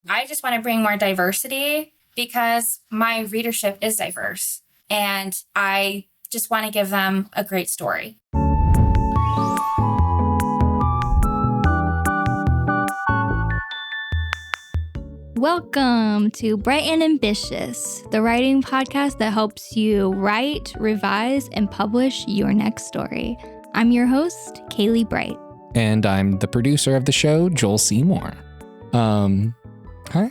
I just want to bring more diversity because my readership is diverse and I just want to give them a great story. Welcome to Bright and Ambitious, the writing podcast that helps you write, revise, and publish your next story. I'm your host, Kailey Bright. And I'm the producer of the show, Joel Seymour. Hi. Are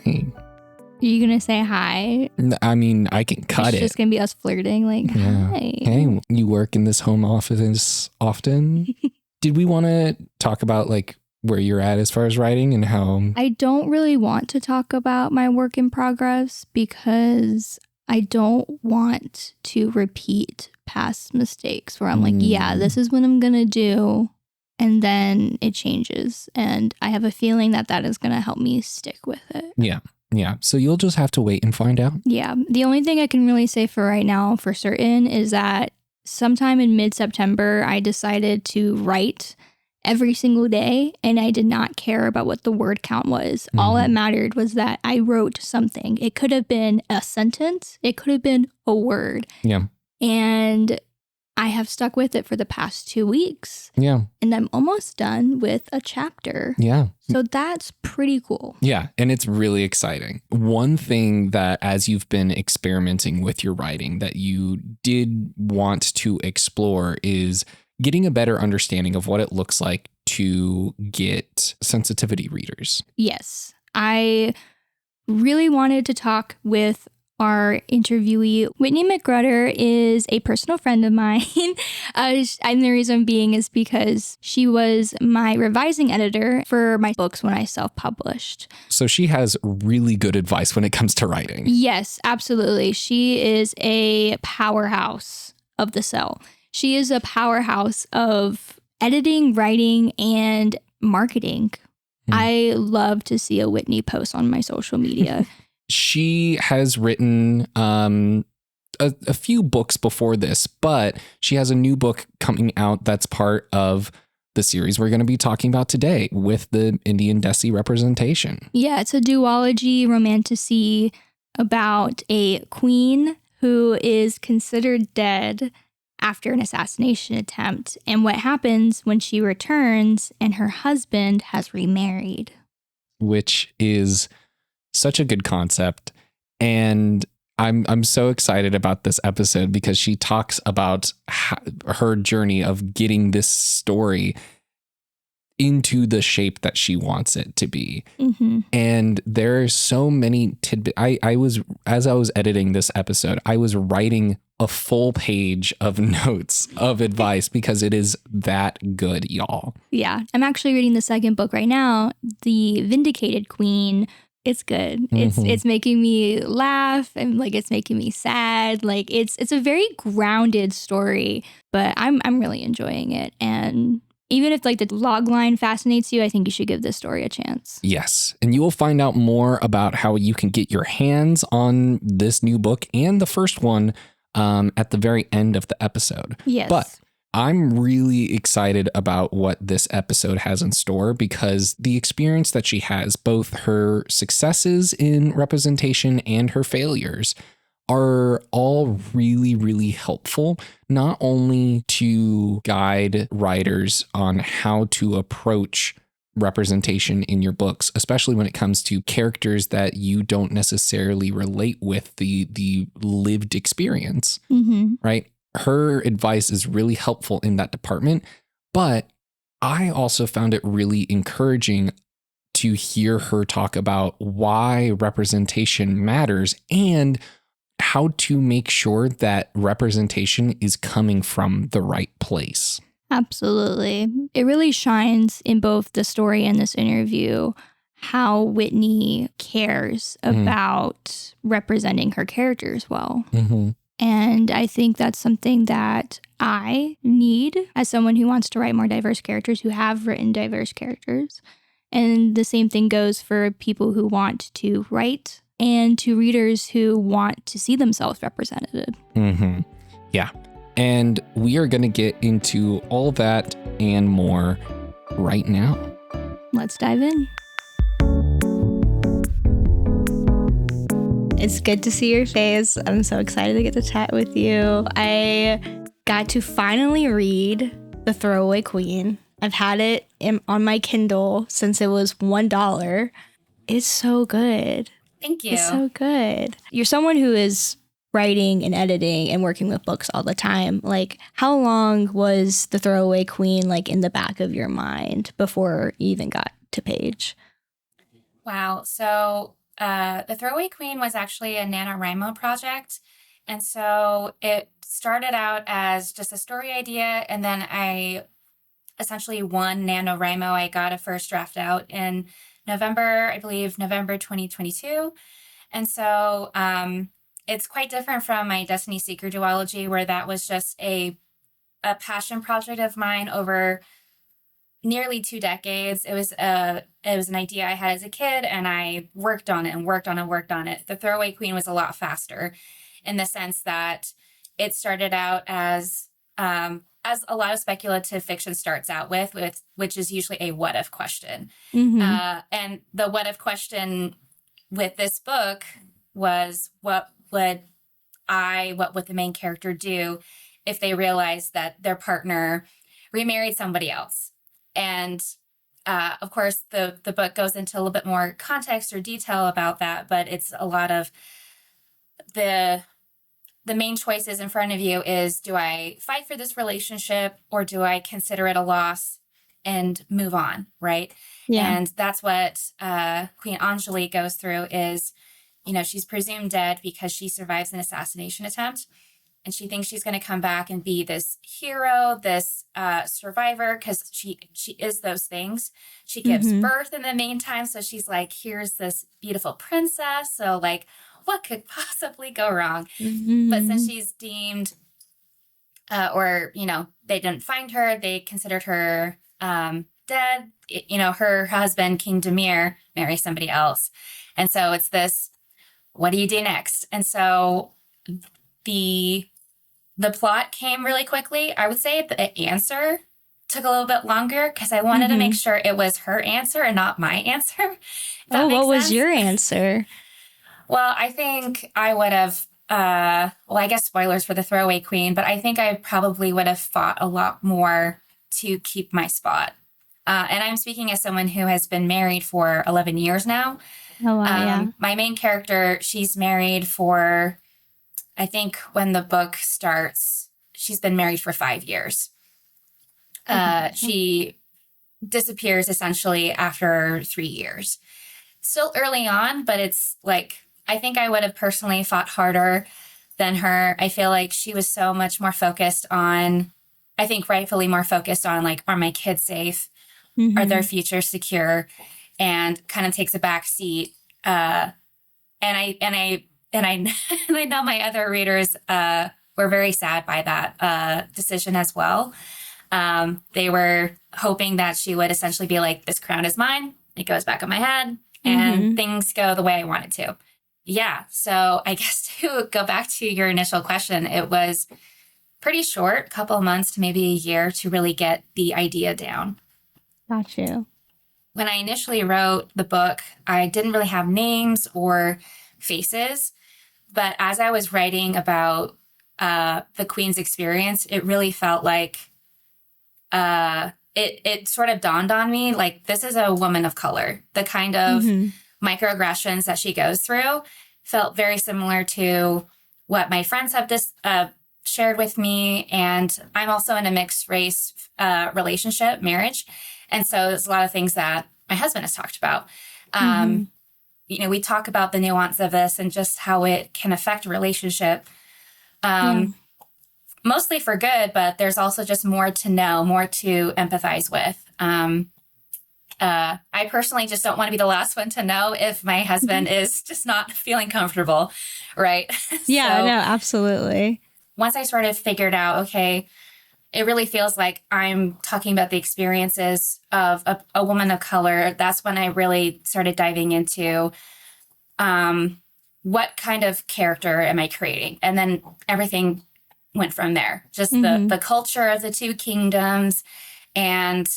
you going to say hi? I mean, I can cut it. It's just going to be us flirting like, hi. Hey, you work in this home office often? Did we want to talk about like where you're at as far as writing and how? I don't really want to talk about my work in progress because I don't want to repeat past mistakes where I'm like, yeah, this is what I'm going to do. And then it changes. And I have a feeling that that is going to help me stick with it. Yeah. So you'll just have to wait and find out. Yeah. The only thing I can really say for right now for certain is that sometime in mid-September, I decided to write every single day, and I did not care about what the word count was. Mm-hmm. All that mattered was that I wrote something. It could have been a sentence. It could have been a word. Yeah. And I have stuck with it for the past 2 weeks. Yeah. And I'm almost done with a chapter. Yeah. So that's pretty cool. Yeah. And it's really exciting. One thing that as you've been experimenting with your writing that you did want to explore is getting a better understanding of what it looks like to get sensitivity readers. Yes. I really wanted to talk with our interviewee. Whitney McGruder is a personal friend of mine. And the reason being is because she was my revising editor for my books when I self-published. So she has really good advice when it comes to writing. Yes, absolutely. She is a powerhouse of the cell. She is a powerhouse of editing, writing, and marketing. I love to see a Whitney post on my social media. She has written a few books before this, but she has a new book coming out that's part of the series we're going to be talking about today with the Indian Desi representation. Yeah, it's a duology romantasy about a queen who is considered dead after an assassination attempt, and what happens when she returns and her husband has remarried. Which is such a good concept. And I'm so excited about this episode because she talks about her journey of getting this story into the shape that she wants it to be. Mm-hmm. And there are so many tidbits. As I was editing this episode, I was writing a full page of notes of advice because it is that good, y'all. Yeah. I'm actually reading the second book right now, The Vindicated Queen. It's good. Mm-hmm. It's making me laugh and like it's making me sad. Like it's a very grounded story, but I'm really enjoying it. And even if like the log line fascinates you, I think you should give this story a chance. Yes. And you will find out more about how you can get your hands on this new book and the first one at the very end of the episode. Yes. But I'm really excited about what this episode has in store because the experience that she has, both her successes in representation and her failures, are all really, really helpful, not only to guide writers on how to approach representation in your books, especially when it comes to characters that you don't necessarily relate with the lived experience, right? Her advice is really helpful in that department, but I also found it really encouraging to hear her talk about why representation matters and how to make sure that representation is coming from the right place. Absolutely. It really shines in both the story and this interview how Whitney cares about representing her characters well. Mm-hmm. And I think that's something that I need as someone who wants to write more diverse characters, who have written diverse characters. And the same thing goes for people who want to write and to readers who want to see themselves represented. Mm-hmm. Yeah. And we are going to get into all that and more right now. Let's dive in. It's good to see your face. I'm so excited to get to chat with you. I got to finally read The Throwaway Queen. I've had it on my Kindle since it was $1. It's so good. Thank you. It's so good. You're someone who is writing and editing and working with books all the time. Like, how long was The Throwaway Queen like in the back of your mind before you even got to page? Wow. So The Throwaway Queen was actually a NaNoWriMo project. And so it started out as just a story idea. And then I essentially won NaNoWriMo. I got a first draft out in November 2022. And so it's quite different from my Destiney Seeker duology, where that was just a passion project of mine over nearly 2 decades. It was an idea I had as a kid, and I worked on it and worked on it. The Throwaway Queen was a lot faster in the sense that it started out as a lot of speculative fiction starts out with, which is usually a what if question. Mm-hmm. And the what if question with this book was, what would the main character do if they realized that their partner remarried somebody else? And of course, the book goes into a little bit more context or detail about that, but it's a lot of the main choices in front of you is, do I fight for this relationship or do I consider it a loss and move on, right? Yeah. And that's what Queen Anjali goes through is, she's presumed dead because she survives an assassination attempt. And she thinks she's going to come back and be this hero, this survivor, because she is those things. She gives birth in the meantime. So she's like, here's this beautiful princess. So like, what could possibly go wrong? But since she's deemed, they didn't find her, they considered her dead, her husband, King Demir, marries somebody else. And so it's this, what do you do next? And so the plot came really quickly. I would say the answer took a little bit longer because I wanted to make sure it was her answer and not my answer. What was your answer? Well, I think I would have, I guess spoilers for The Throwaway Queen, but I think I probably would have fought a lot more to keep my spot. And I'm speaking as someone who has been married for 11 years now. Oh, wow, yeah. My main character, she's married for, I think when the book starts, she's been married for 5 years. She disappears essentially after 3 years. Still early on, but it's like, I think I would have personally fought harder than her. I feel like she was so much more focused on, I think rightfully more focused on like, are my kids safe? Are their futures secure? And kind of takes a back seat. And I know my other readers were very sad by that decision as well. They were hoping that she would essentially be like, this crown is mine. It goes back on my head and things go the way I want it to. Yeah. So I guess to go back to your initial question, it was pretty short, couple of months to maybe a year to really get the idea down. Got you. When I initially wrote the book, I didn't really have names or faces. But as I was writing about the Queen's experience, it really felt like it sort of dawned on me, like, this is a woman of color. The kind of microaggressions that she goes through felt very similar to what my friends have shared with me. And I'm also in a mixed race relationship, marriage. And so there's a lot of things that my husband has talked about. We talk about the nuance of this and just how it can affect a relationship, mostly for good, but there's also just more to know, more to empathize with. I personally just don't want to be the last one to know if my husband is just not feeling comfortable, right? Yeah, no, absolutely. Once I sort of figured out, okay, it really feels like I'm talking about the experiences of a woman of color. That's when I really started diving into what kind of character am I creating? And then everything went from there. Just the culture of the two kingdoms and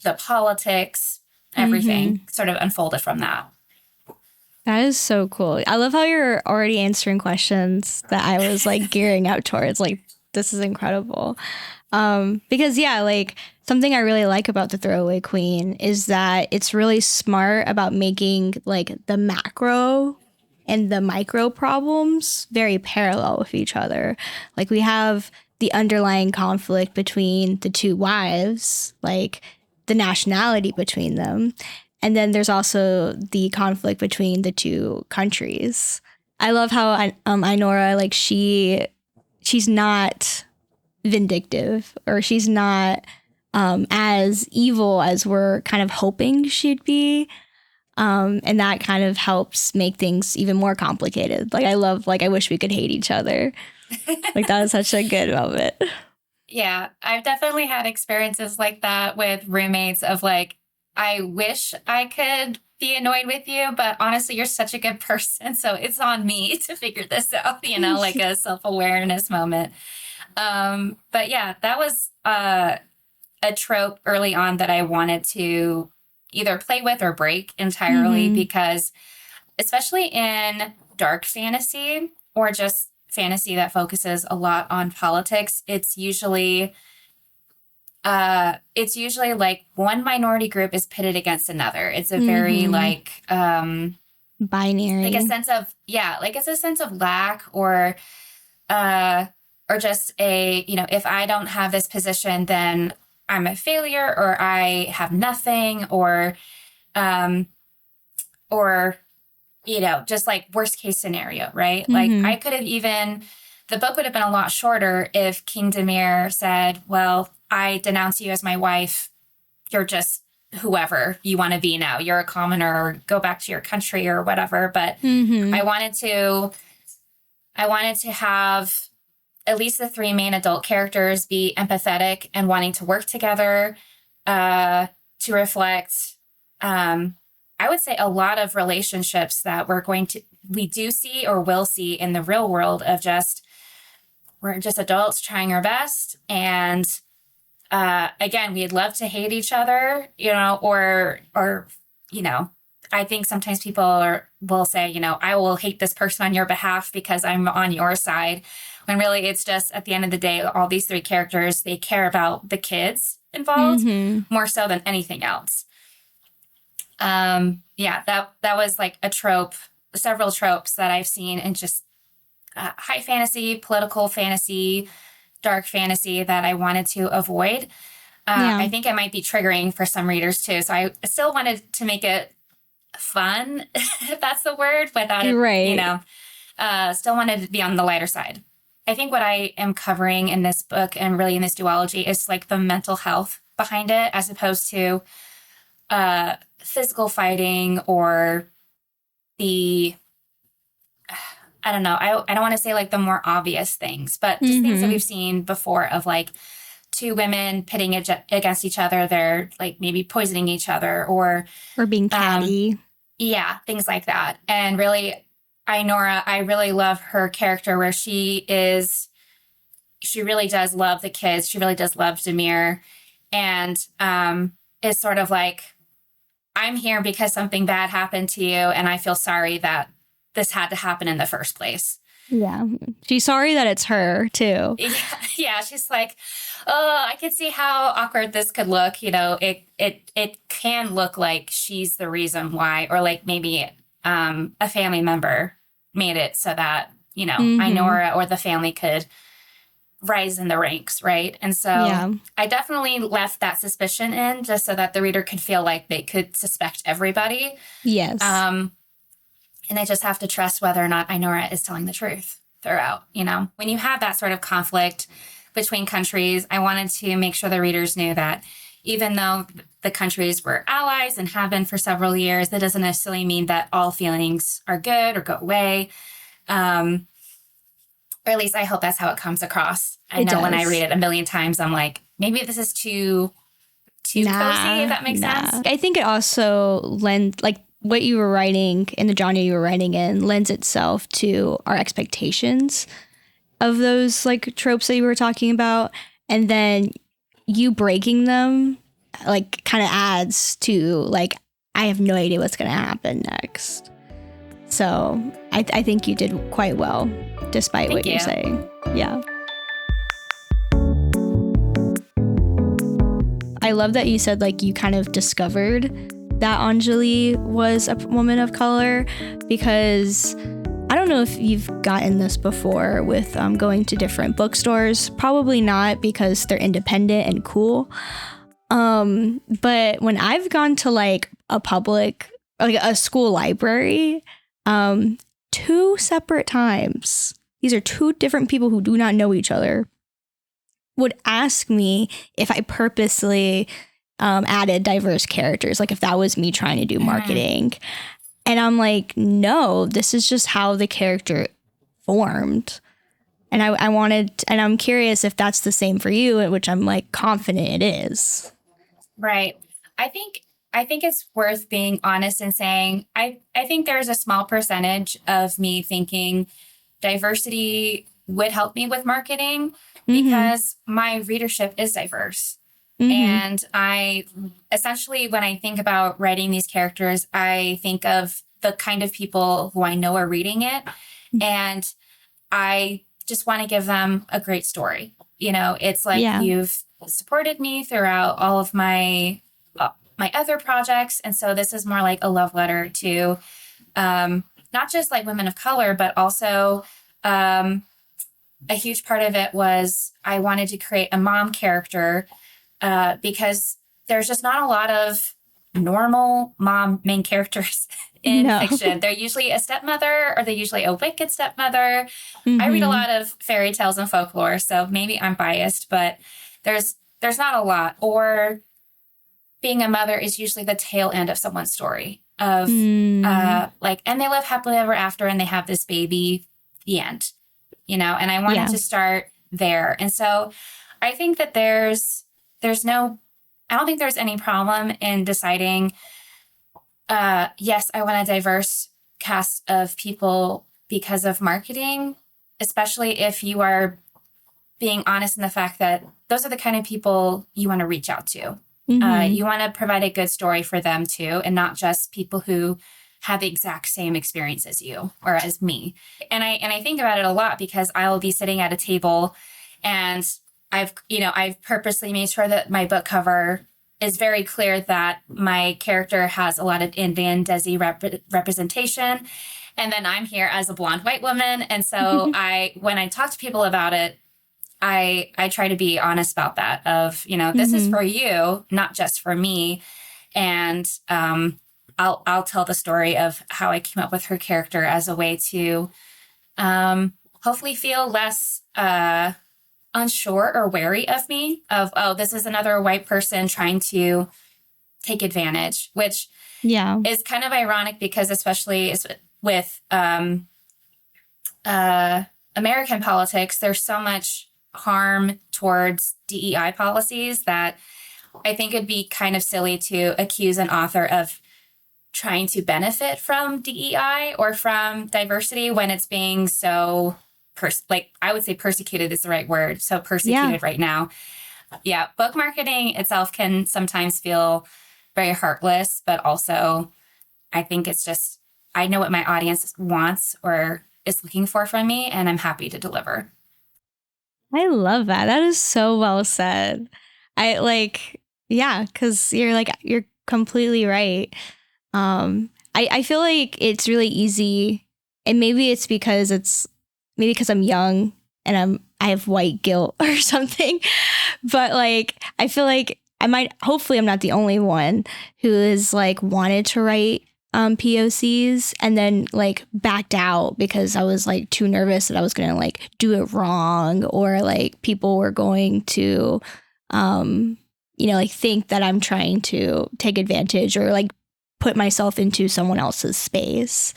the politics, everything sort of unfolded from that. That is so cool. I love how you're already answering questions that I was like gearing up towards. Like, this is incredible. Because yeah, like something I really like about the Throwaway Queen is that it's really smart about making like the macro and the micro problems very parallel with each other. Like we have the underlying conflict between the two wives, like the nationality between them. And then there's also the conflict between the two countries. I love how Ainora, like she's not vindictive, or she's not as evil as we're kind of hoping she'd be. And that kind of helps make things even more complicated. Like I wish we could hate each other. Like that was such a good moment. Yeah, I've definitely had experiences like that with roommates of like, I wish I could be annoyed with you, but honestly, you're such a good person. So it's on me to figure this out, like a self-awareness moment. But yeah, that was a trope early on that I wanted to either play with or break entirely, because especially in dark fantasy or just fantasy that focuses a lot on politics, it's usually like one minority group is pitted against another. It's a very like binary, like a sense of it's a sense of lack or just a, if I don't have this position, then I'm a failure, or I have nothing, or just like worst case scenario, right? Like I could have the book would have been a lot shorter if King Demir said, well, I denounce you as my wife. You're just whoever you want to be now. You're a commoner, or go back to your country or whatever. But I wanted to have at least the three main adult characters be empathetic and wanting to work together to reflect, I would say, a lot of relationships that we do see or will see in the real world of we're just adults trying our best. And again, we'd love to hate each other, or I think sometimes people will say, I will hate this person on your behalf because I'm on your side. When really it's just, at the end of the day, all these three characters, they care about the kids involved more so than anything else. That was like a trope, several tropes that I've seen in just high fantasy, political fantasy, dark fantasy that I wanted to avoid. I think it might be triggering for some readers too. So I still wanted to make it fun, if that's the word, without it, still wanted to be on the lighter side. I think what I am covering in this book and really in this duology is like the mental health behind it, as opposed to physical fighting or the, I don't know. I don't want to say like the more obvious things, but just things that we've seen before of like two women pitting against each other. They're like maybe poisoning each other or being catty. Things like that. And really, Ainora, I really love her character where she really does love the kids. She really does love Demir, and is sort of like, I'm here because something bad happened to you, and I feel sorry that this had to happen in the first place. Yeah. She's sorry that it's her too. Yeah. She's like, oh, I could see how awkward this could look. It can look like she's the reason why, or like maybe a family member made it so that, Ainora or the family could rise in the ranks, right? And so I definitely left that suspicion in just so that the reader could feel like they could suspect everybody. Yes. And they just have to trust whether or not Ainora is telling the truth throughout, When you have that sort of conflict between countries, I wanted to make sure the readers knew that even though the countries were allies and have been for several years, that doesn't necessarily mean that all feelings are good or go away. Or at least I hope that's how it comes across. I know when I read it a million times, I'm like, maybe this is too cozy, if that makes sense. I think it also lends, like, what you were writing in the genre you were writing in lends itself to our expectations of those like tropes that you were talking about. And then you breaking them like kind of adds to like, I have no idea what's going to happen next. So I think you did quite well, despite what you're saying. Yeah. I love that you said like you kind of discovered that Anjali was a woman of color, because I don't know if you've gotten this before with going to different bookstores. Probably not, because they're independent and cool. But when I've gone to like a public, like a school library, 2 separate times, these are 2 different people who do not know each other, would ask me if I purposely added diverse characters, like if that was me trying to do marketing. And I'm like, no, this is just how the character formed. And I wanted, and I'm curious if that's the same for you, which I'm like confident it is. Right. I think it's worth being honest and saying, I think there's a small percentage of me thinking diversity would help me with marketing, because my readership is diverse. And I essentially, when I think about writing these characters, I think of the kind of people who I know are reading it. And I just want to give them a great story. You know, it's like you've supported me throughout all of my other projects. And so this is more like a love letter to not just like women of color, but also a huge part of it was I wanted to create a mom character because there's just not a lot of normal mom main characters in fiction. They're usually a stepmother, or they're usually a wicked stepmother. I read a lot of fairy tales and folklore, so maybe I'm biased, but there's not a lot. Or being a mother is usually the tail end of someone's story of like, and they live happily ever after and they have this baby, the end, you know, and I wanted to start there. And so I think that I don't think there's any problem in deciding, yes, I want a diverse cast of people because of marketing, especially if you are being honest in the fact that those are the kind of people you want to reach out to. You want to provide a good story for them too, and not just people who have the exact same experience as you or as me. And I think about it a lot because I'll be sitting at a table and I've purposely made sure that my book cover is very clear that my character has a lot of Indian Desi representation. And then I'm here as a blonde white woman. And so when I talk to people about it, I try to be honest about that of, you know, this is for you, not just for me. And I'll tell the story of how I came up with her character as a way to hopefully feel less unsure or wary of me, of, oh, this is another white person trying to take advantage, which is kind of ironic because especially with American politics, there's so much harm towards DEI policies that I think it'd be kind of silly to accuse an author of trying to benefit from DEI or from diversity when it's being so I would say persecuted is the right word. So persecuted right now. Yeah. Book marketing itself can sometimes feel very heartless, but also I think it's just, I know what my audience wants or is looking for from me, and I'm happy to deliver. I love that. That is so well said. Because you're completely right. I feel like it's really easy, and maybe it's because I'm young and I have white guilt or something, but like I feel like hopefully I'm not the only one who is like wanted to write POCs and then like backed out because I was like too nervous that I was gonna like do it wrong, or like people were going to like think that I'm trying to take advantage or like put myself into someone else's space.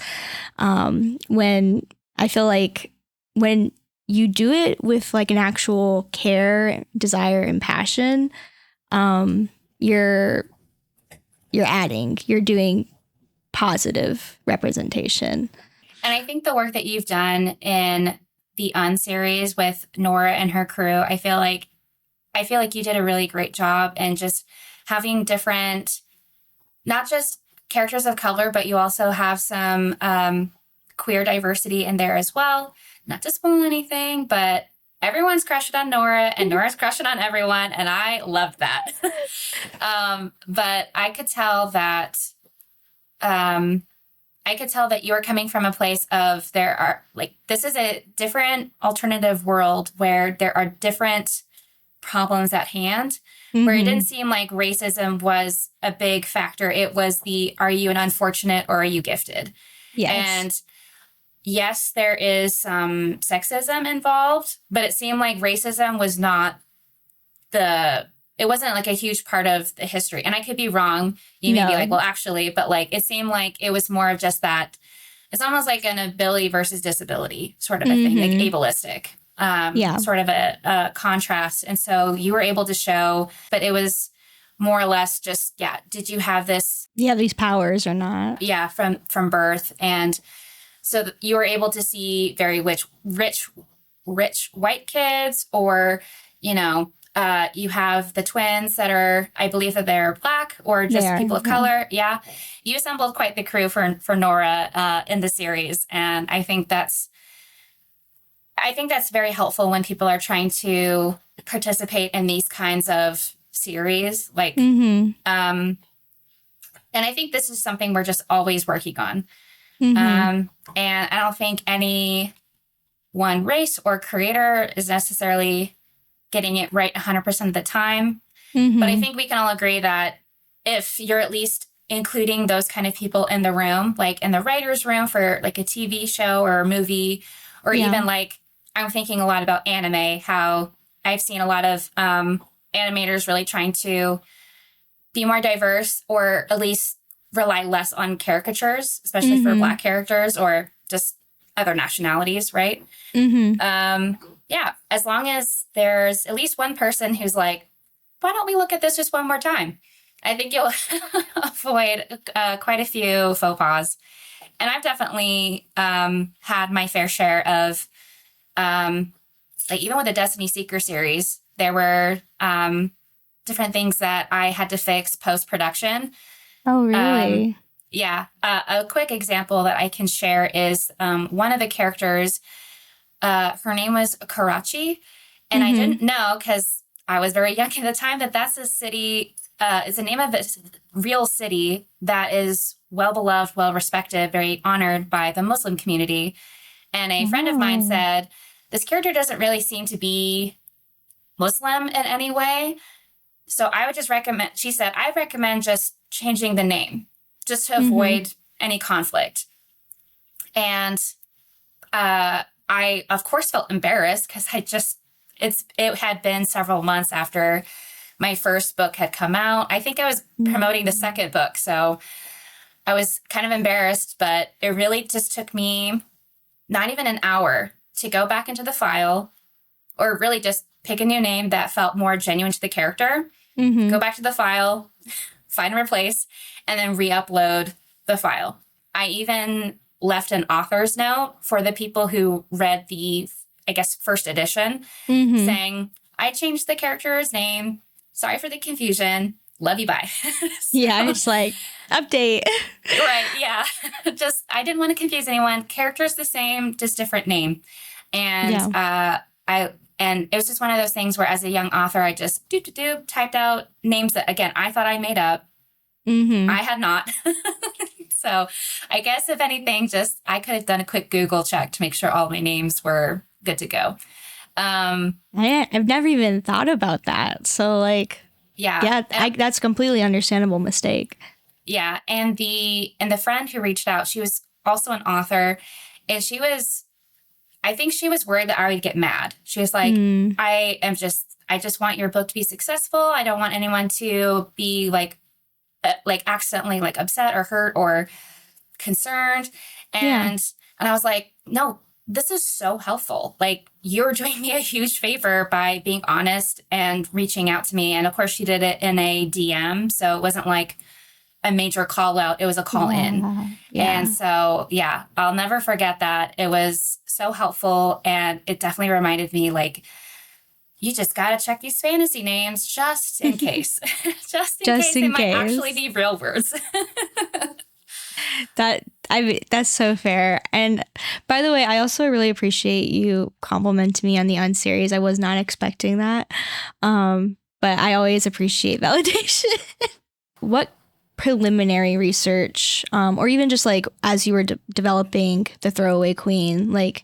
When I feel like when you do it with like an actual care, desire, and passion, you're doing positive representation. And I think the work that you've done in the series with Nora and her crew, I feel like you did a really great job in just having different, not just characters of color, but you also have some queer diversity in there as well. Not to spoil anything, but everyone's crushing on Nora and Nora's crushing on everyone. And I loved that. But I could tell that, you are coming from a place of there are like, this is a different alternative world where there are different problems at hand, where it didn't seem like racism was a big factor. It was are you an unfortunate or are you gifted? Yes. And yes, there is some sexism involved, but it seemed like racism was not it wasn't like a huge part of the history. And I could be wrong. You may be like, well, actually, but like, it seemed like it was more of just that. It's almost like an ability versus disability sort of a thing, like ableistic, sort of a contrast. And so you were able to show, but it was more or less just, did you have this? You have these powers or not? Yeah, from birth. And so you were able to see very rich white kids, or, you have the twins that are, I believe that they're Black or just people of color. Yeah. You assembled quite the crew for Nora in the series. And I think that's very helpful when people are trying to participate in these kinds of series. Like, and I think this is something we're just always working on. And I don't think any one race or creator is necessarily getting it right 100% of the time. But I think we can all agree that if you're at least including those kind of people in the room, like in the writer's room for like a TV show or a movie, or even like, I'm thinking a lot about anime, how I've seen a lot of animators really trying to be more diverse, or at least rely less on caricatures, especially for Black characters or just other nationalities, right? As long as there's at least one person who's like, why don't we look at this just one more time? I think you'll avoid quite a few faux pas. And I've definitely had my fair share of, like even with the Destiney Seeker series, there were different things that I had to fix post-production. Oh, really? A quick example that I can share is one of the characters, her name was Karachi. And I didn't know, because I was very young at the time, that's a city, it's the name of a real city that is well-beloved, well-respected, very honored by the Muslim community. And a friend of mine said, this character doesn't really seem to be Muslim in any way. So I would just recommend, she said, I recommend just changing the name just to avoid any conflict. And I, of course, felt embarrassed because it had been several months after my first book had come out. I think I was promoting the second book, so I was kind of embarrassed, but it really just took me not even an hour to go back into the file, or really just pick a new name that felt more genuine to the character, go back to the file, find and replace, and then re-upload the file. I even left an author's note for the people who read the, I guess, first edition, saying, I changed the character's name. Sorry for the confusion. Love you, bye. It's like, update. Right, yeah. I didn't want to confuse anyone. Character's the same, just different name. And and it was just one of those things where as a young author, I just typed out names that, again, I thought I made up. I had not. So I guess if anything, I could have done a quick Google check to make sure all my names were good to go. I've never even thought about that. So that's a completely understandable mistake. Yeah. And the friend who reached out, she was also an author, and I think she was worried that I would get mad. She was like, I just want your book to be successful. I don't want anyone to be like accidentally like upset or hurt or concerned. And I was like, no, this is so helpful. Like, you're doing me a huge favor by being honest and reaching out to me. And of course she did it in a DM. So it wasn't like a major call out. It was a call in. Yeah. And so, I'll never forget that. It was so helpful. And it definitely reminded me, like, you just got to check these fantasy names just in case. just in case they might actually be real words. That That's so fair. And by the way, I also really appreciate you complimenting me on the Unseries. I was not expecting that. But I always appreciate validation. What preliminary research, or even just like as you were developing the Throwaway Queen, like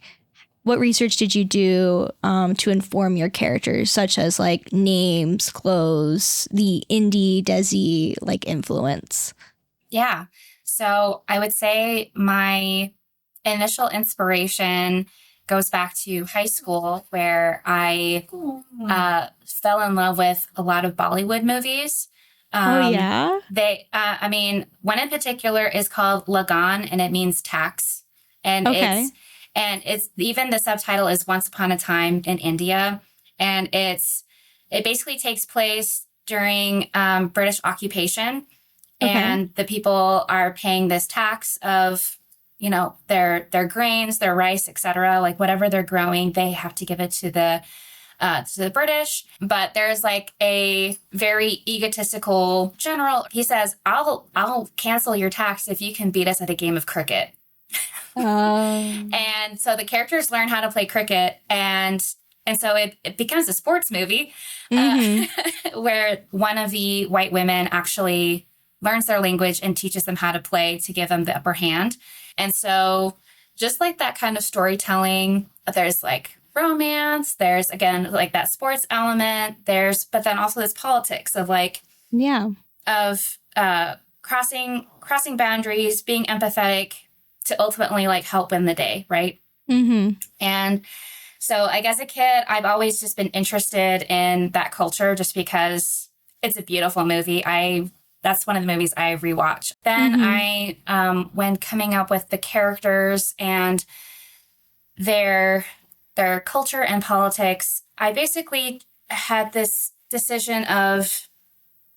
what research did you do to inform your characters, such as like names, clothes, the indie Desi like influence? Yeah. So I would say my initial inspiration goes back to high school, where I fell in love with a lot of Bollywood movies. Oh, yeah? One in particular is called Lagan, and it means tax. And Okay. it's even the subtitle is Once Upon a Time in India. And it basically takes place during British occupation. Okay. And the people are paying this tax of, their grains, their rice, etc. Like whatever they're growing, they have to give it to the British. But there's like a very egotistical general. He says, I'll cancel your tax if you can beat us at a game of cricket. And so the characters learn how to play cricket, and so it becomes a sports movie where one of the white women actually learns their language and teaches them how to play to give them the upper hand. And so just like that kind of storytelling, there's like romance, there's again like that sports element, but then also this politics of like crossing boundaries, being empathetic to ultimately like help win the day, right? And so like as a kid, I've always just been interested in that culture just because it's a beautiful movie. That's one of the movies I rewatch. Then when coming up with the characters and their culture and politics, I basically had this decision of,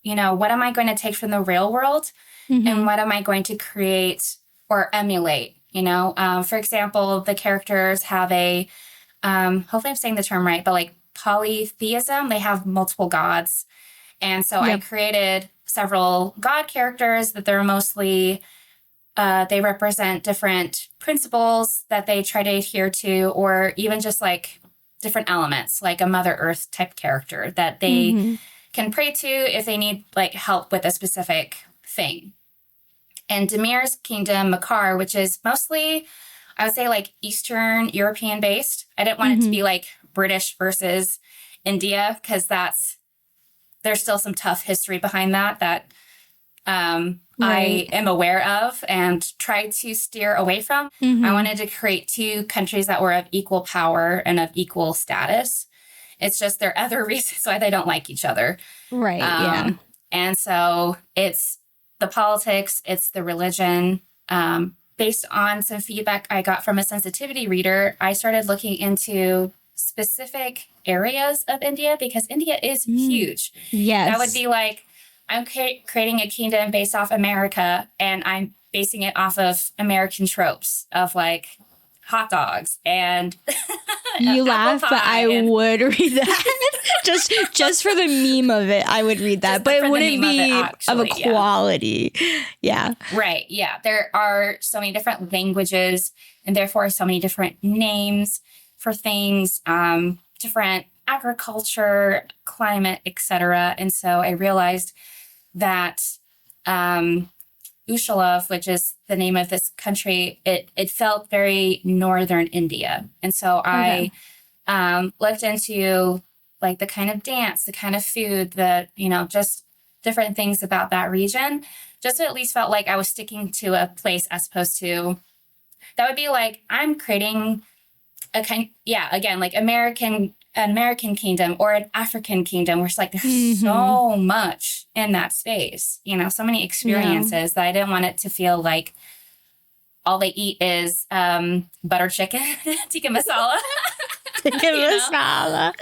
what am I going to take from the real world and what am I going to create or emulate? For example, the characters have a, hopefully I'm saying the term right, but like polytheism, they have multiple gods. And so I created several god characters that they're mostly, they represent different principles that they try to adhere to, or even just like different elements, like a Mother Earth type character that they can pray to if they need like help with a specific thing. And Demir's kingdom, Makar, which is mostly, I would say like Eastern European based. I didn't want it to be like British versus India, because there's still some tough history behind that I am aware of and try to steer away from. I wanted to create two countries that were of equal power and of equal status. It's just there are other reasons why they don't like each other. Right, And so it's the politics, it's the religion. Based on some feedback I got from a sensitivity reader, I started looking into specific areas of India because India is huge. Yes. That would be like, I'm creating a kingdom based off America, and I'm basing it off of American tropes of like hot dogs and you laugh, but I would read that. just for the meme of it, I would read that, but it wouldn't be of a quality. Yeah. Right. Yeah. There are so many different languages and therefore so many different names for things, different agriculture, climate, etc. And so I realized that Ushalov, which is the name of this country, it felt very northern India. And so I looked into like the kind of dance, the kind of food, just different things about that region, just so at least felt like I was sticking to a place as opposed to, that would be like, I'm creating like American kingdom or an African kingdom, where it's like there's so much in that space, so many experiences that I didn't want it to feel like all they eat is butter chicken, tikka masala. Masala.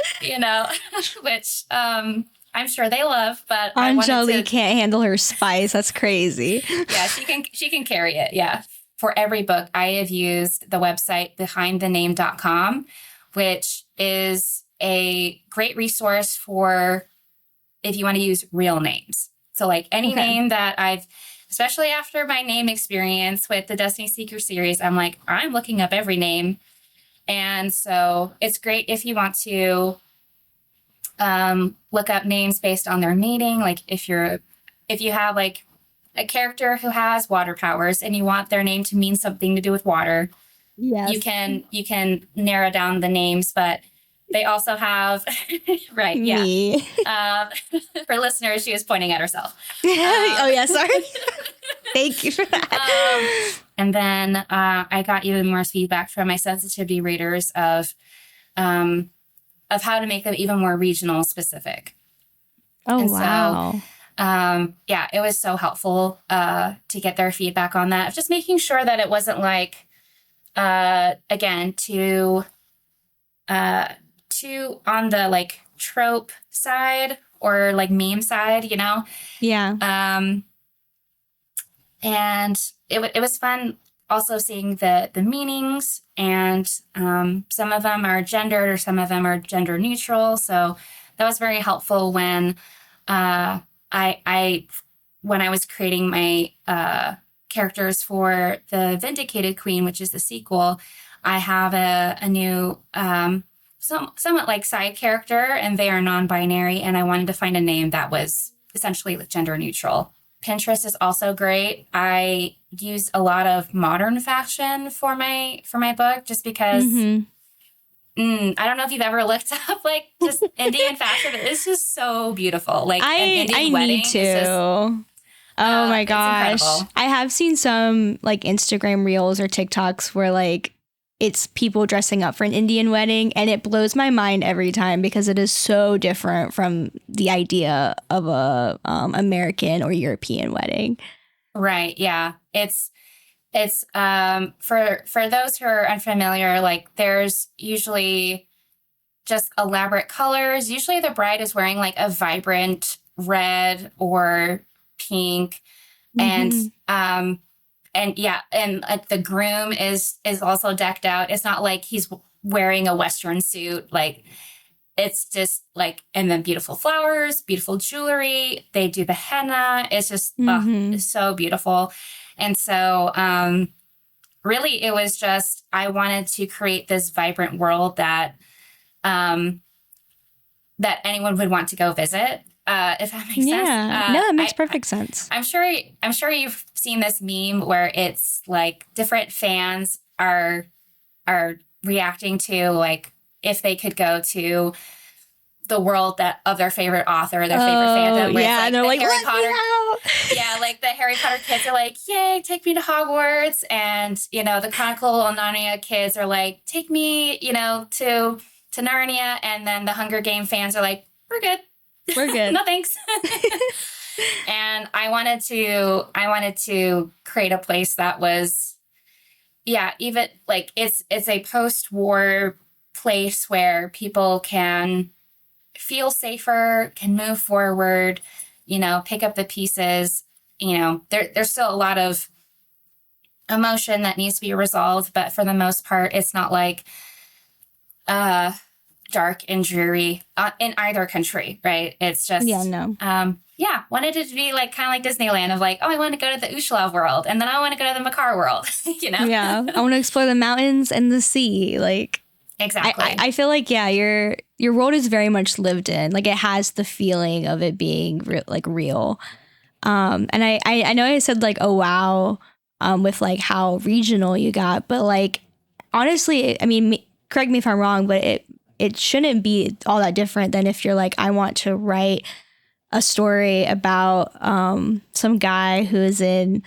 Which I'm sure they love, but Anjali can't handle her spice. That's crazy. Yeah, she can carry it. Yeah. For every book, I have used the website behindthename.com, which is a great resource for if you want to use real names. So like any name that I've especially after my name experience with the Destiney Seeker series. I'm like, I'm looking up every name. And so it's great if you want to look up names based on their mating. Like if you have like a character who has water powers and you want their name to mean something to do with water, yes, you can narrow down the names, but they also have right, me. yeah. For listeners, she is pointing at herself. Oh yeah, sorry. Thank you for that. And then I got even more feedback from my sensitivity readers of how to make them even more regional specific. Oh, and wow. So, yeah, it was so helpful to get their feedback on that. Just making sure that it wasn't like, again, too on the like trope side or like meme side, you know? Yeah. And it was fun also seeing the meanings, and some of them are gendered or some of them are gender neutral. So that was very helpful when when I was creating my characters for the Vindicated Queen, which is the sequel. I have a new somewhat like side character, and they are non-binary, and I wanted to find a name that was essentially gender neutral. Pinterest is also great. I use a lot of modern fashion for my book, just because I don't know if you've ever looked up like just Indian fashion. It's just so beautiful. Like an Indian wedding need to. is just, oh my gosh. incredible. I have seen some like Instagram reels or TikToks where like it's people dressing up for an Indian wedding, and it blows my mind every time because it is so different from the idea of a American or European wedding. Right. Yeah. It's for those who are unfamiliar, like there's usually just elaborate colors. Usually the bride is wearing like a vibrant red or pink, and yeah, and like the groom is also decked out. It's not like he's wearing a Western suit. Like it's just like, and then beautiful flowers, beautiful jewelry. They do the henna. It's just it's so beautiful. And so really it was just, I wanted to create this vibrant world that that anyone would want to go visit. If that makes sense. Yeah, no, it makes perfect sense. I'm sure you've seen this meme where it's like different fans are reacting to like if they could go to the world that of their favorite author, their favorite fandom. Where Yeah, it's and they're like, Harry let Potter. me out. Yeah, like the Harry Potter kids are like, yay, take me to Hogwarts. And, you know, the Chronicle of Narnia kids are like, take me, you know, to Narnia. And then the Hunger Game fans are like, we're good. We're good. No thanks. And I wanted to create a place that was, yeah, even like it's a post-war place where people can feel safer, can move forward, you know, pick up the pieces. You know, there's still a lot of emotion that needs to be resolved, but for the most part, it's not like dark and dreary in either country, right? It's just wanted it to be like kind of like Disneyland of like, oh, I want to go to the Ushlav world, and then I want to go to the Makar world, you know? Yeah, I want to explore the mountains and the sea, like exactly. I feel like your world is very much lived in, like it has the feeling of it being real. And I know I said like, oh wow, with like how regional you got, but like honestly, I mean, correct me if I'm wrong, but it shouldn't be all that different than if you're like, I want to write a story about some guy who is in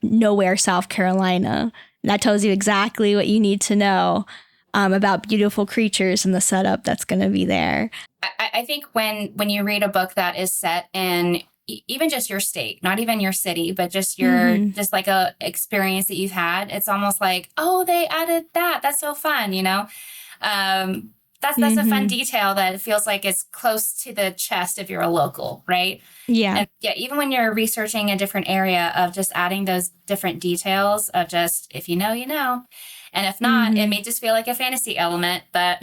nowhere, South Carolina. That tells you exactly what you need to know about beautiful creatures and the setup that's going to be there. I think when you read a book that is set in even just your state, not even your city, but just your just like a experience that you've had, it's almost like, oh, they added that. That's so fun, you know? That's a fun detail that it feels like it's close to the chest if you're a local, right? Yeah. And yeah, even when you're researching a different area, of just adding those different details of just, if you know, you know. And if not, it may just feel like a fantasy element, but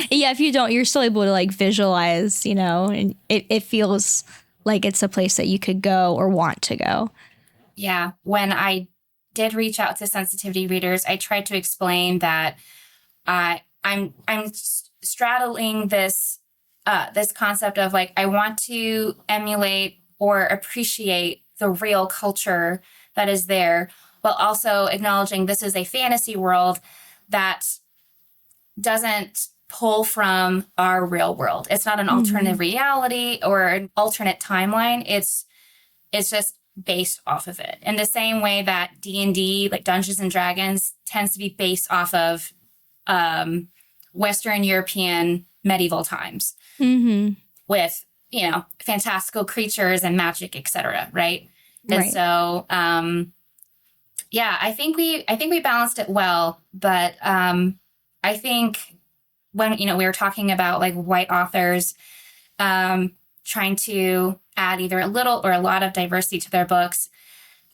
yeah, if you don't, you're still able to like visualize, you know, and it feels like it's a place that you could go or want to go. Yeah. When I did reach out to sensitivity readers, I tried to explain that I'm straddling this this concept of like, I want to emulate or appreciate the real culture that is there, while also acknowledging this is a fantasy world that doesn't pull from our real world. It's not an alternative reality or an alternate timeline. It's just based off of it. In the same way that D&D, like Dungeons and Dragons, tends to be based off of Western European medieval times with, you know, fantastical creatures and magic, etc. Right? And so, yeah, I think we balanced it well, but I think when, you know, we were talking about like white authors trying to add either a little or a lot of diversity to their books,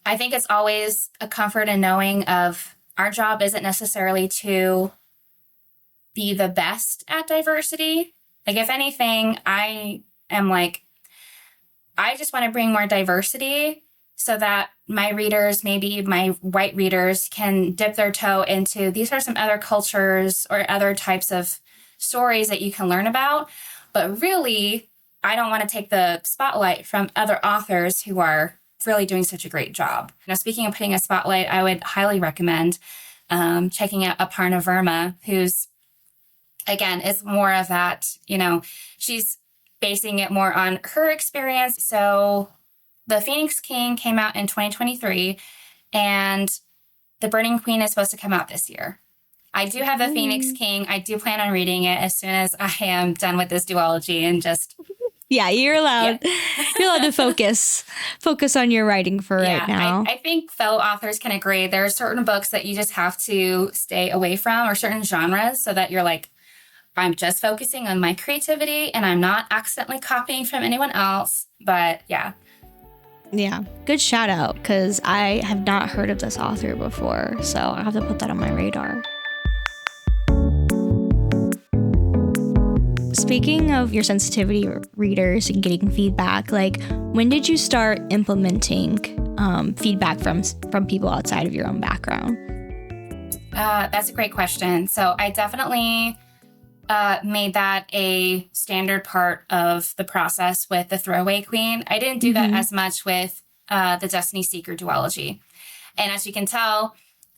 I think it's always a comfort in knowing of our job isn't necessarily to be the best at diversity. Like, if anything, I am like, I just want to bring more diversity so that my readers, maybe my white readers, can dip their toe into these are some other cultures or other types of stories that you can learn about. But really, I don't want to take the spotlight from other authors who are really doing such a great job. Now, speaking of putting a spotlight, I would highly recommend checking out Aparna Verma, who's, again, is more of that, you know, she's basing it more on her experience. So The Phoenix King came out in 2023, and The Burning Queen is supposed to come out this year. I do have The Phoenix King. I do plan on reading it as soon as I am done with this duology and just... Yeah, you're allowed. Yeah. You're allowed to focus on your writing for right now. I think fellow authors can agree. There are certain books that you just have to stay away from, or certain genres, so that you're like, I'm just focusing on my creativity and I'm not accidentally copying from anyone else. But yeah. Yeah, good shout out, because I have not heard of this author before, so I have to put that on my radar. Speaking of your sensitivity readers and getting feedback, like, when did you start implementing feedback from people outside of your own background? That's a great question. So I definitely made that a standard part of the process with the Throwaway Queen. I didn't do that as much with the Destiney Seeker duology. And as you can tell,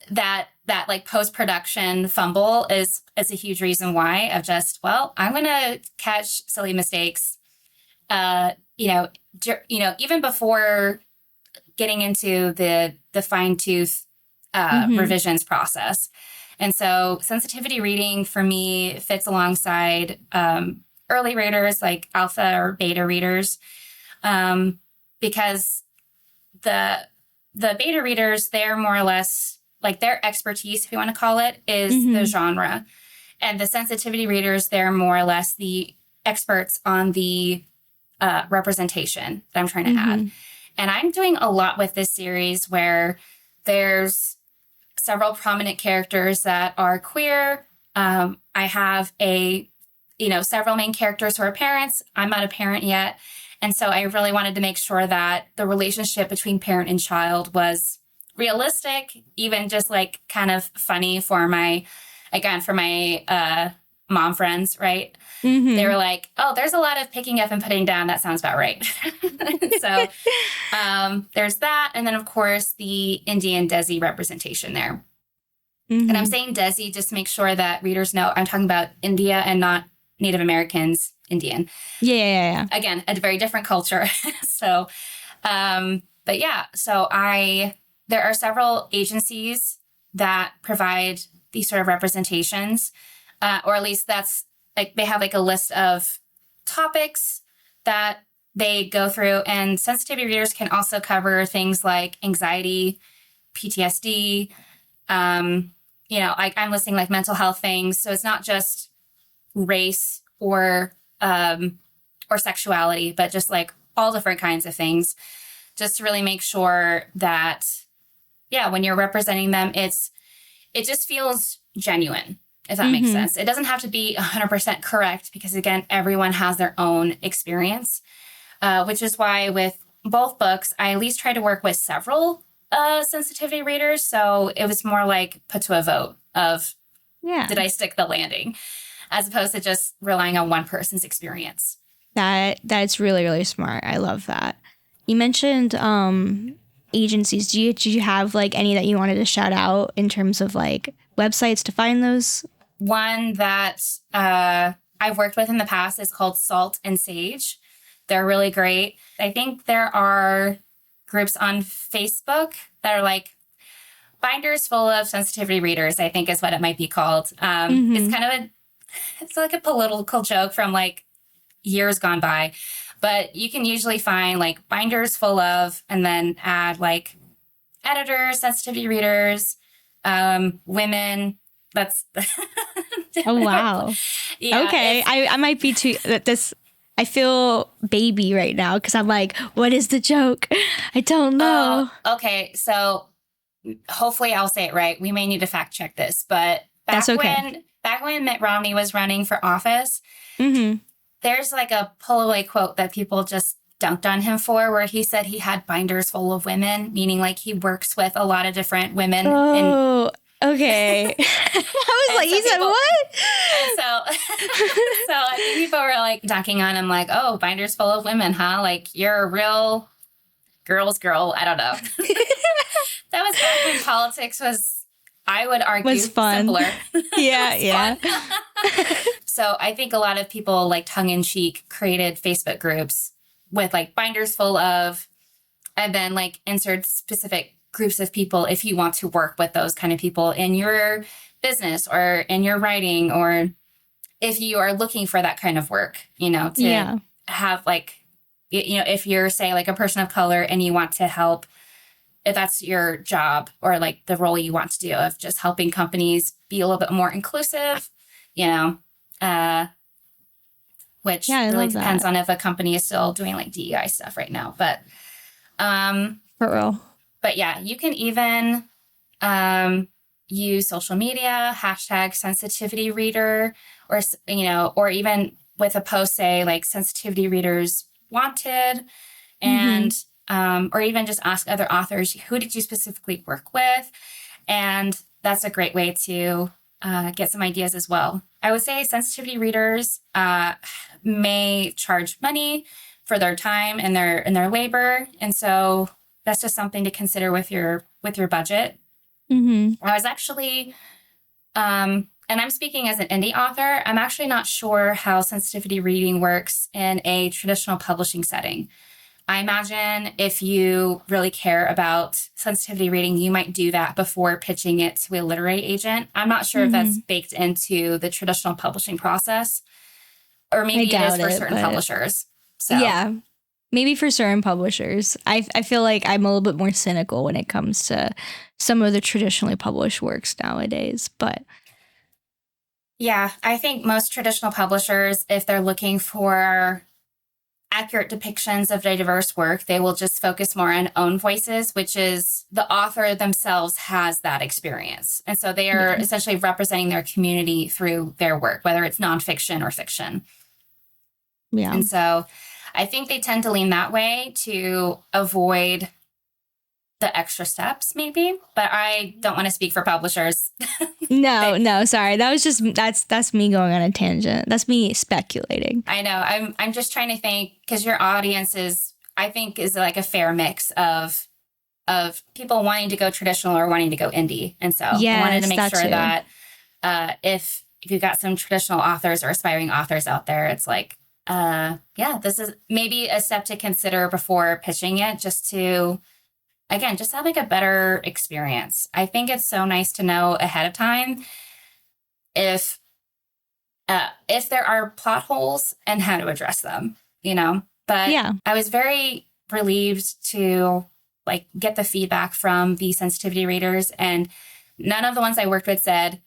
that like post-production fumble is a huge reason why, of just, well, I'm going to catch silly mistakes, even before getting into the fine-tooth revisions process. And so sensitivity reading for me fits alongside early readers, like alpha or beta readers, because the beta readers, they're more or less, like, their expertise, if you want to call it, is the genre. And the sensitivity readers, they're more or less the experts on the representation that I'm trying to add. And I'm doing a lot with this series where there's several prominent characters that are queer. I have several main characters who are parents. I'm not a parent yet. And so I really wanted to make sure that the relationship between parent and child was realistic, even just like kind of funny for my mom friends, right? They were like, oh, there's a lot of picking up and putting down. That sounds about right. So there's that. And then, of course, the Indian Desi representation there. And I'm saying Desi just to make sure that readers know I'm talking about India and not Native Americans, Indian. Yeah. Again, a very different culture. So, but yeah, so there are several agencies that provide these sort of representations, or at least that's like, they have like a list of topics that they go through, and sensitivity readers can also cover things like anxiety, PTSD, I'm listing like mental health things. So it's not just race or sexuality, but just like all different kinds of things, just to really make sure that, when you're representing them, it just feels genuine, if that makes sense. It doesn't have to be 100% correct, because again, everyone has their own experience. which is why with both books, I at least try to work with several sensitivity readers. So it was more like put to a vote of, did I stick the landing, as opposed to just relying on one person's experience. That's really, really smart. I love that. You mentioned agencies. Did you have like any that you wanted to shout out in terms of like websites to find those? One that I've worked with in the past is called Salt and Sage. They're really great. I think there are groups on Facebook that are like binders full of sensitivity readers, I think is what it might be called. It's kind of it's like a political joke from like years gone by, but you can usually find like binders full of, and then add like editors, sensitivity readers, women. That's oh wow. Yeah, okay, I might be too this. I feel baby right now because I'm like, what is the joke? I don't know. Okay, so hopefully I'll say it right. We may need to fact check this, but that's okay. Back when Mitt Romney was running for office, there's like a pull away quote that people just dunked on him for, where he said he had binders full of women, meaning like he works with a lot of different women. Oh, okay. I was like, he said what? So I think people were like dunking on him, like, oh, binders full of women, huh? Like you're a real girl's girl. I don't know. That was back when politics was, I would argue, was fun. Simpler. Yeah. So I think a lot of people like tongue in cheek created Facebook groups with like binders full of, and then like insert specific groups of people if you want to work with those kind of people in your business or in your writing, or if you are looking for that kind of work, to have like, if you're, say, like a person of color and you want to help, if that's your job or like the role you want to do of just helping companies be a little bit more inclusive, which really depends on if a company is still doing like DEI stuff right now. But for real. But yeah, you can even use social media, hashtag sensitivity reader, or even with a post, say like sensitivity readers wanted, and or even just ask other authors, who did you specifically work with? And that's a great way to get some ideas as well. I would say sensitivity readers may charge money for their time and their labor, and so that's just something to consider with your budget. I was actually, and I'm speaking as an indie author, I'm actually not sure how sensitivity reading works in a traditional publishing setting. I imagine if you really care about sensitivity reading, you might do that before pitching it to a literary agent. I'm not sure if that's baked into the traditional publishing process, or maybe it is for certain publishers. So. Yeah, maybe for certain publishers. I feel like I'm a little bit more cynical when it comes to some of the traditionally published works nowadays, but. Yeah, I think most traditional publishers, if they're looking for accurate depictions of diverse work, they will just focus more on own voices, which is the author themselves has that experience. And so they are essentially representing their community through their work, whether it's nonfiction or fiction. Yeah. And so I think they tend to lean that way to avoid the extra steps, maybe, but I don't want to speak for publishers. No, sorry. That was just, that's me going on a tangent. That's me speculating. I know. I'm just trying to think, because your audience is like a fair mix of people wanting to go traditional or wanting to go indie. And so I wanted to make sure that if you've got some traditional authors or aspiring authors out there, it's like, this is maybe a step to consider before pitching it, just to, again, just having a better experience. I think it's so nice to know ahead of time if there are plot holes and how to address them, But I was very relieved to like get the feedback from the sensitivity readers, and none of the ones I worked with said,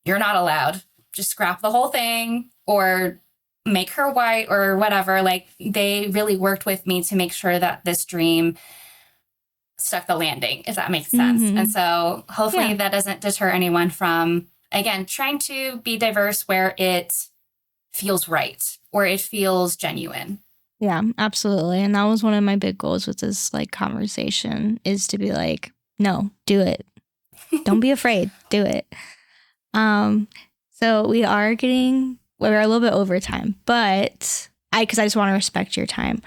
"You're not allowed. Just scrap the whole thing," or "make her white," or whatever. Like, they really worked with me to make sure that this dream stuck the landing, if that makes sense. And so hopefully that doesn't deter anyone from, again, trying to be diverse where it feels right or it feels genuine. Yeah, absolutely. And that was one of my big goals with this like conversation, is to be like, no, do it. Don't be afraid. Do it. So we're a little bit over time, but because I just want to respect your time.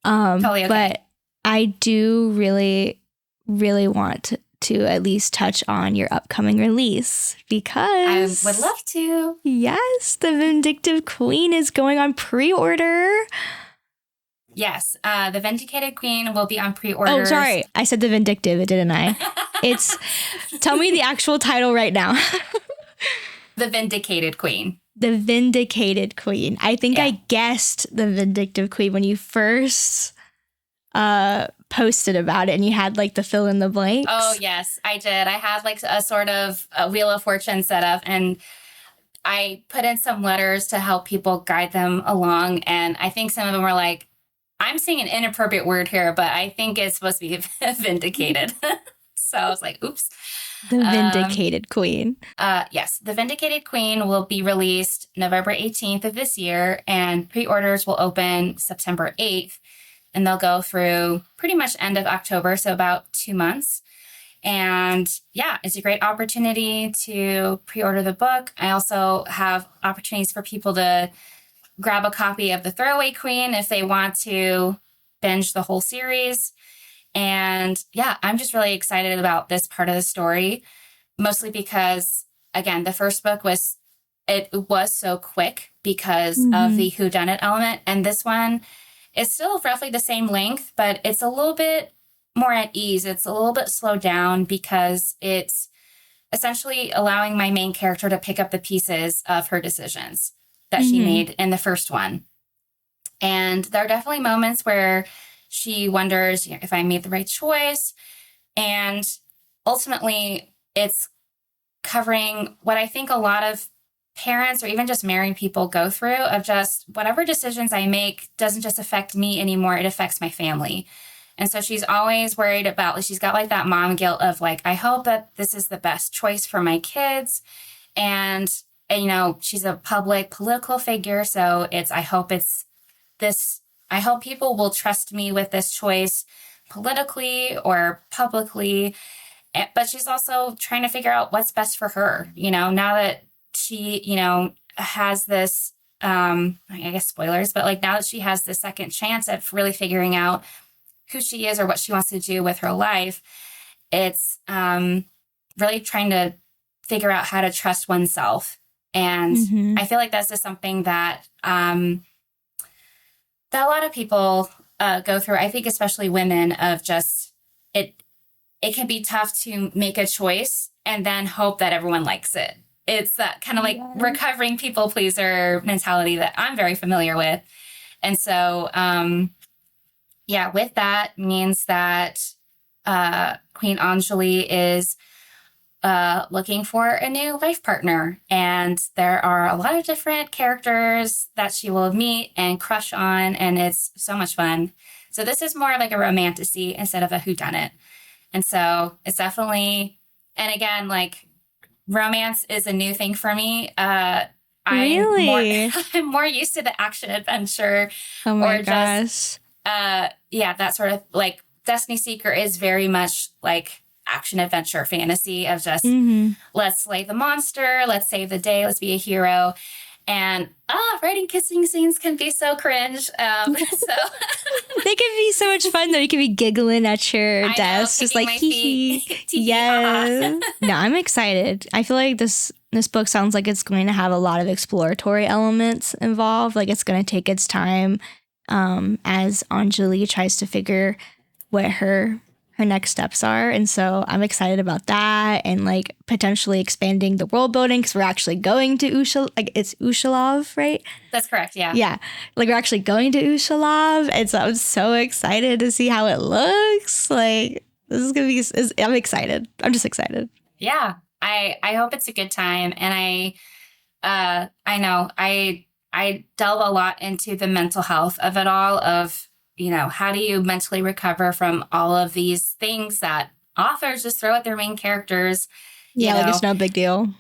Totally okay. But I do really, really want to at least touch on your upcoming release, because I would love to. Yes, The Vindictive Queen is going on pre-order. Yes, The Vindicated Queen will be on pre-order. Oh, sorry. I said The Vindictive, didn't I? Tell me the actual title right now. The Vindicated Queen. The Vindicated Queen. I think I guessed The Vindictive Queen when you first posted about it, and you had like the fill in the blanks. Oh, yes, I did. I had like a sort of a Wheel of Fortune set up, and I put in some letters to help people guide them along. And I think some of them were like, I'm seeing an inappropriate word here, but I think it's supposed to be vindicated. So I was like, oops. The Vindicated Queen. Yes, The Vindicated Queen will be released November 18th of this year, and pre-orders will open September 8th, and they'll go through pretty much end of October, so about 2 months. And yeah, it's a great opportunity to pre-order the book. I also have opportunities for people to grab a copy of The Throwaway Queen if they want to binge the whole series. And yeah, I'm just really excited about this part of the story, mostly because, again, the first book was so quick because of the whodunit element. And this one is still roughly the same length, but it's a little bit more at ease. It's a little bit slowed down because it's essentially allowing my main character to pick up the pieces of her decisions that she made in the first one. And there are definitely moments where she wonders if I made the right choice. And ultimately, it's covering what I think a lot of parents or even just married people go through, of just whatever decisions I make doesn't just affect me anymore, it affects my family. And so she's always worried about, like, she's got like that mom guilt of like, I hope that this is the best choice for my kids. And you know, she's a public political figure. So I hope people will trust me with this choice politically or publicly. But she's also trying to figure out what's best for her, you know, now that she, you know, has this, I guess spoilers, but like now that she has the second chance at really figuring out who she is or what she wants to do with her life, it's really trying to figure out how to trust oneself. And I feel like that's just something that that a lot of people go through. I think especially women, of just it can be tough to make a choice and then hope that everyone likes it. It's that kind of like recovering people pleaser mentality that I'm very familiar with. And so, with that means that Queen Anjali is looking for a new life partner. And there are a lot of different characters that she will meet and crush on, and it's so much fun. So this is more like a romantasy instead of a whodunit. And so it's definitely, and again, like, romance is a new thing for me. Really? I'm more used to the action adventure. Oh my gosh. That sort of like Destiney Seeker is very much like action adventure fantasy of just let's slay the monster, let's save the day, let's be a hero. And writing kissing scenes can be so cringe. So they can be so much fun though. You can be giggling at your desk, just like hee hee. Yes. No, I'm excited. I feel like this book sounds like it's going to have a lot of exploratory elements involved. Like it's going to take its time as Anjali tries to figure what her next steps are. And so I'm excited about that, and like potentially expanding the world building, because we're actually going to it's Ushalav, right? That's correct. Yeah. Yeah. Like we're actually going to Ushalav. And so I'm so excited to see how it looks. Like this is going to be, I'm excited. I'm just excited. Yeah. I hope it's a good time. And I know I delve a lot into the mental health of it all, of, you know, how do you mentally recover from all of these things that authors just throw at their main characters? Yeah, like it's no big deal.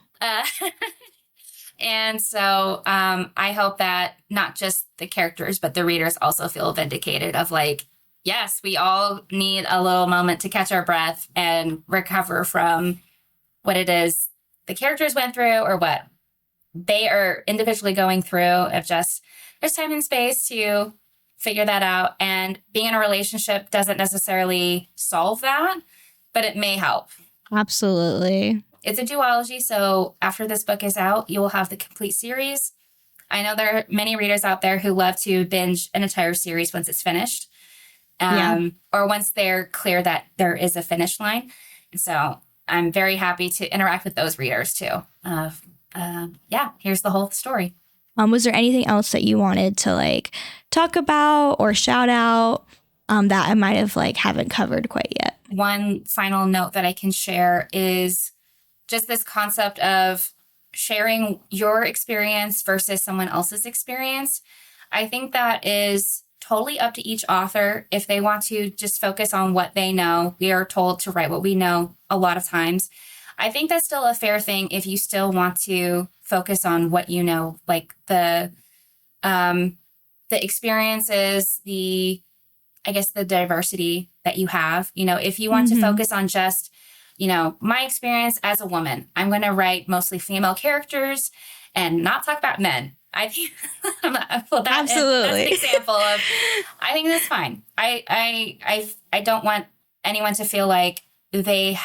And so I hope that not just the characters, but the readers also feel vindicated of like, yes, we all need a little moment to catch our breath and recover from what it is the characters went through or what they are individually going through, of just there's time and space to figure that out. And being in a relationship doesn't necessarily solve that, but it may help. Absolutely. It's a duology, so after this book is out, you will have the complete series. I know there are many readers out there who love to binge an entire series once it's finished, or once they're clear that there is a finish line. And so I'm very happy to interact with those readers too. Here's the whole story. Was there anything else that you wanted to like talk about or shout out that I might have like haven't covered quite yet? One final note that I can share is just this concept of sharing your experience versus someone else's experience. I think that is totally up to each author. If they want to just focus on what they know, we are told to write what we know a lot of times. I think that's still a fair thing if you still want to focus on what you know, like the experiences, the diversity that you have. You know, if you want to focus on just, you know, my experience as a woman, I'm going to write mostly female characters and not talk about men. I think Absolutely. That's an example of, I think that's fine. I don't want anyone to feel like they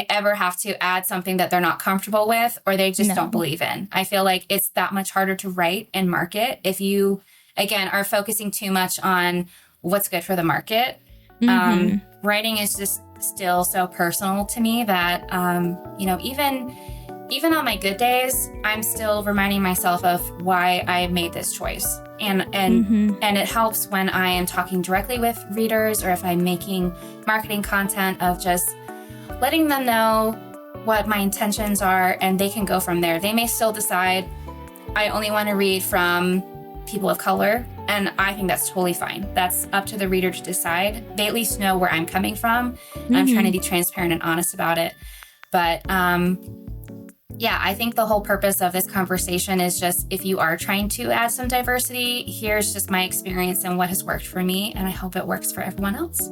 ever have to add something that they're not comfortable with or they just don't believe in. I feel like it's that much harder to write and market if you, again, are focusing too much on what's good for the market. Writing is just still so personal to me that, you know, even on my good days, I'm still reminding myself of why I made this choice. And it helps when I am talking directly with readers or if I'm making marketing content of just letting them know what my intentions are and they can go from there. They may still decide I only want to read from people of color, and I think that's totally fine. That's up to the reader to decide. They at least know where I'm coming from. And I'm trying to be transparent and honest about it. But I think the whole purpose of this conversation is just if you are trying to add some diversity, here's just my experience and what has worked for me, and I hope it works for everyone else.